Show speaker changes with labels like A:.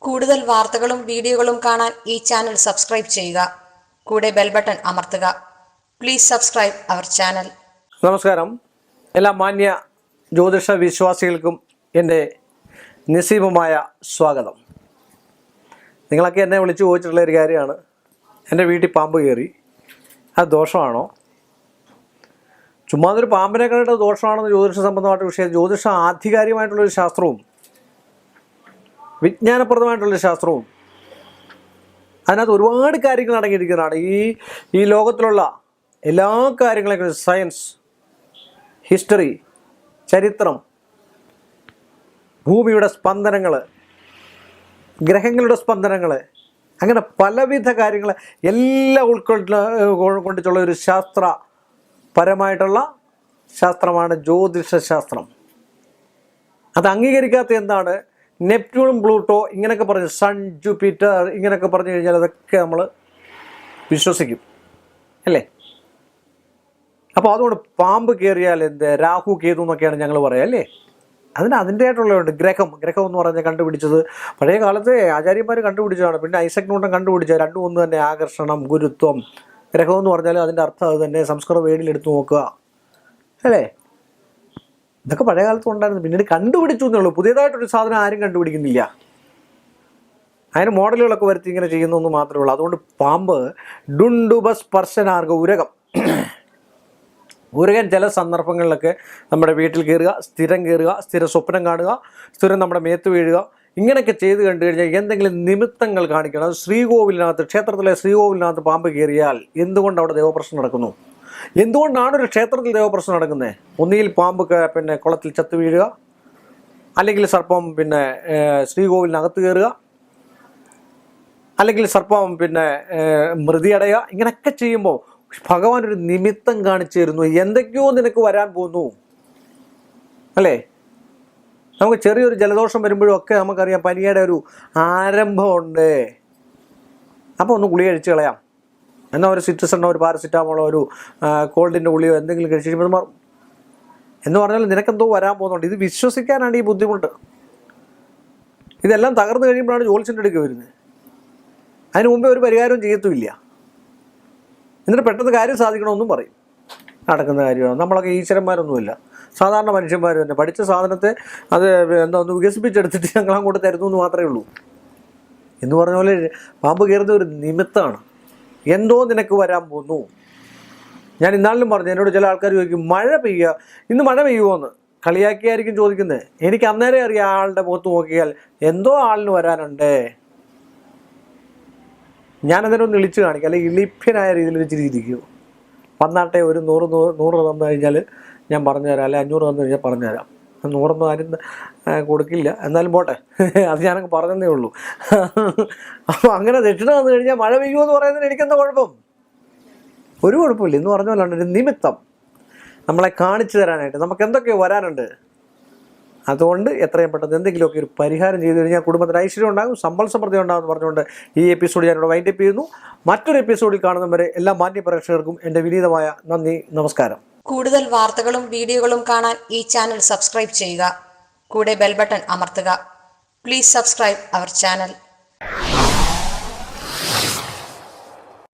A: കൂടുതൽ വാർത്തകളും വീഡിയോകളും കാണാൻ ഈ ചാനൽ സബ്സ്ക്രൈബ് ചെയ്യുക. കൂടെ ബെൽ ബട്ടൺ അമർത്തുക. Please subscribe our channel.
B: നമസ്കാരം. എല്ലാ മാന്യ ജ്യോതിഷ വിശ്വാസികൾക്കും എൻ്റെ നിസ്സീമമായ സ്വാഗതം. നിങ്ങളൊക്കെ എന്നെ വിളിച്ച് ചോദിച്ചിട്ടുള്ള ഒരു കാര്യമാണ്, എൻ്റെ വീട്ടിൽ പാമ്പ് കയറി, അത് ദോഷമാണോ? ചുമ്മാ ഒരു പാമ്പിനെ കണ്ടിട്ട് ദോഷമാണെന്ന് ജ്യോതിഷ സംബന്ധമായിട്ട് വിഷയം. ജ്യോതിഷ ആധികാരികമായിട്ടുള്ളൊരു ശാസ്ത്രവും വിജ്ഞാനപ്രദമായിട്ടുള്ളൊരു ശാസ്ത്രവും അതിനകത്ത് ഒരുപാട് കാര്യങ്ങൾ അടങ്ങിയിരിക്കുന്നതാണ്. ഈ ലോകത്തിലുള്ള എല്ലാ കാര്യങ്ങളെക്കുറിച്ച് സയൻസ്, ഹിസ്റ്ററി, ചരിത്രം, ഭൂമിയുടെ സ്പന്ദനങ്ങൾ, ഗ്രഹങ്ങളുടെ സ്പന്ദനങ്ങൾ, അങ്ങനെ പലവിധ കാര്യങ്ങൾ എല്ലാം ഉൾക്കൊണ്ടിട്ടുള്ള ഒരു ശാസ്ത്രപരമായിട്ടുള്ള ശാസ്ത്രമാണ് ജ്യോതിഷ ശാസ്ത്രം. അത് അംഗീകരിക്കാത്ത എന്താണ്? നെപ്റ്റ്യൂണും പ്ലൂട്ടോ ഇങ്ങനെയൊക്കെ പറഞ്ഞ്, സൺ, ജൂപ്പിറ്റർ ഇങ്ങനെയൊക്കെ പറഞ്ഞു കഴിഞ്ഞാൽ അതൊക്കെ നമ്മൾ വിശ്വസിക്കും അല്ലേ? അപ്പോൾ അതുകൊണ്ട് പാമ്പ് കയറിയാൽ എന്ത്, രാഹു കേതു എന്നൊക്കെയാണ് ഞങ്ങൾ പറയുക അല്ലേ? അതിൻ്റെതായിട്ടുള്ളതുണ്ട്. ഗ്രഹം എന്ന് പറഞ്ഞാൽ കണ്ടുപിടിച്ചത് പഴയ കാലത്തെ ആചാര്യന്മാർ കണ്ടുപിടിച്ചതാണ്. പിന്നെ ഐസക് ന്യൂട്ടൻ കണ്ടുപിടിച്ചത്. രണ്ടും ഒന്ന് തന്നെ. ആകർഷണം, ഗുരുത്വം. ഗ്രഹം എന്ന് പറഞ്ഞാൽ അതിൻ്റെ അർത്ഥം അത് തന്നെ. സംസ്കൃത വേദിയിലെടുത്ത് നോക്കുക അല്ലേ? ഇതൊക്കെ പഴയ കാലത്തും ഉണ്ടായിരുന്നു. പിന്നീട് കണ്ടുപിടിച്ചു എന്നേ ഉള്ളൂ. പുതിയതായിട്ടൊരു സാധനം ആരും കണ്ടുപിടിക്കുന്നില്ല. അതിന് മോഡലുകളൊക്കെ വരുത്തി ഇങ്ങനെ ചെയ്യുന്നതെന്ന് മാത്രമേ ഉള്ളൂ. അതുകൊണ്ട് പാമ്പ് ഡുണ്ടുബസ്പർശനാർഗ ഉരകം ചില സന്ദർഭങ്ങളിലൊക്കെ നമ്മുടെ വീട്ടിൽ കയറുക, സ്ഥിര സ്വപ്നം കാണുക, സ്ഥിരം നമ്മുടെ മേത്ത് വീഴുക, ഇങ്ങനെയൊക്കെ ചെയ്ത് കണ്ടു കഴിഞ്ഞാൽ എന്തെങ്കിലും നിമിത്തങ്ങൾ കാണിക്കണം. അത് ശ്രീകോവിലിനകത്ത്, ക്ഷേത്രത്തിലെ ശ്രീകോവിലിനകത്ത് പാമ്പ് കയറിയാൽ എന്തുകൊണ്ട് അവിടെ ദേവപ്രശ്നം നടക്കുന്നു? എന്തുകൊണ്ടാണ് ഒരു ക്ഷേത്രത്തിൽ ദേവപ്രശ്നം നടക്കുന്നത്? ഒന്നുകിൽ പാമ്പ് പിന്നെ കുളത്തിൽ ചത്തു വീഴുക, അല്ലെങ്കിൽ സർപ്പം പിന്നെ ശ്രീകോവിലിനകത്ത് കയറുക, അല്ലെങ്കിൽ സർപ്പം പിന്നെ മൃതിയടയുക. ഇങ്ങനെയൊക്കെ ചെയ്യുമ്പോൾ ഭഗവാൻ ഒരു നിമിത്തം കാണിച്ചു തരുന്നു. എന്തൊക്കെയോ നിനക്ക് വരാൻ പോകുന്നു അല്ലേ? നമുക്ക് ചെറിയൊരു ജലദോഷം വരുമ്പോഴും ഒക്കെ നമുക്കറിയാം പനിയുടെ ഒരു ആരംഭമുണ്ട്. അപ്പോൾ ഒന്ന് ഗുളിക കഴിച്ച് കളയാം. എന്നാൽ ഒരു സിട്രസണോ ഒരു പാരസിറ്റാമോളോ ഒരു കോൾഡിൻ്റെ ഗുളിയോ എന്തെങ്കിലും കഴിച്ച് കഴിയുമ്പോൾ മാറും എന്ന് പറഞ്ഞാൽ നിനക്കെന്തോ വരാൻ പോകുന്നുണ്ട്. ഇത് വിശ്വസിക്കാനാണ് ഈ ബുദ്ധിമുട്ട്. ഇതെല്ലാം തകർന്നു കഴിയുമ്പോഴാണ് ജോത്സ്യൻ്റെ അടുക്ക് വരുന്നത്. അതിന് മുമ്പേ ഒരു പരിഹാരവും ചെയ്യത്തുമില്ല. എന്നിട്ട് പെട്ടെന്ന് കാര്യം സാധിക്കണമെന്നും പറയും. നടക്കുന്ന കാര്യമാണ്. നമ്മളൊക്കെ ഈശ്വരന്മാരൊന്നുമില്ല, സാധാരണ മനുഷ്യന്മാർ തന്നെ. പഠിച്ച സാധനത്തെ അത് ഒന്ന് വികസിപ്പിച്ചെടുത്തിട്ട് ഞങ്ങളങ്ങോട്ട് തരുന്നു എന്ന് മാത്രമേ ഉള്ളൂ. എന്ന് പറഞ്ഞ പോലെ പാമ്പ് കയറുന്ന ഒരു നിമിത്തമാണ്. എന്തോ നിനക്ക് വരാൻ പോകുന്നു. ഞാൻ ഇന്നാളിലും പറഞ്ഞു, എന്നോട് ചില ആൾക്കാർ ചോദിക്കും മഴ പെയ്യുക, ഇന്ന് മഴ പെയ്യുമോ എന്ന്. കളിയാക്കിയായിരിക്കും ചോദിക്കുന്നത്. എനിക്ക് അന്നേരം അറിയാം ആളുടെ മുഖത്ത് നോക്കിയാൽ എന്തോ ആളിന് വരാനുണ്ട്. ഞാനതിനെ ഒന്ന് ഇളിച്ച് കാണിക്കും, അല്ലെങ്കിൽ ഇളിപ്യനായ രീതിയിൽ വെച്ചിരിക്കും. വന്നാട്ടെ, ഒരു 100 തന്നു കഴിഞ്ഞാൽ ഞാൻ പറഞ്ഞുതരാം, അല്ലെങ്കിൽ 500 തന്നു കഴിഞ്ഞാൽ പറഞ്ഞുതരാം. 100 ആരും കൊടുക്കില്ല, എന്നാലും പോട്ടെ, അത് ഞാനങ്ങ് പറഞ്ഞതേ ഉള്ളൂ. അപ്പോൾ അങ്ങനെ ദക്ഷിണ വന്നു കഴിഞ്ഞാൽ മഴ പെയ്യുമെന്ന് പറയുന്നതിന് എനിക്കെന്താ കുഴപ്പം? ഒരു കുഴപ്പമില്ല. എന്ന് പറഞ്ഞ പോലാണ് ഒരു നിമിത്തം നമ്മളെ കാണിച്ചു തരാനായിട്ട്. നമുക്ക് എന്തൊക്കെയോ വരാനുണ്ട്. അതുകൊണ്ട് എത്രയും പെട്ടെന്ന് എന്തെങ്കിലുമൊക്കെ ഒരു പരിഹാരം ചെയ്തു കഴിഞ്ഞാൽ കുടുംബത്തിന് ഐശ്വര്യം ഉണ്ടാകും, സമ്പൽ സമൃദ്ധി ഉണ്ടാകും എന്ന് പറഞ്ഞുകൊണ്ട് ഈ എപ്പിസോഡ് ഞാനിവിടെ വൈൻഡപ്പ് ചെയ്യുന്നു. മറ്റൊരു എപ്പിസോഡിൽ കാണുന്നവരെ എല്ലാ മാന്യ പ്രേക്ഷകർക്കും എൻ്റെ വിനീതമായ നന്ദി, നമസ്കാരം.
A: കൂടുതൽ വാർത്തകളും വീഡിയോകളും കാണാൻ ഈ ചാനൽ സബ്സ്ക്രൈബ് ചെയ്യുക. കൂടെ ബെൽ ബട്ടൺ അമർത്തുക. Please subscribe our channel.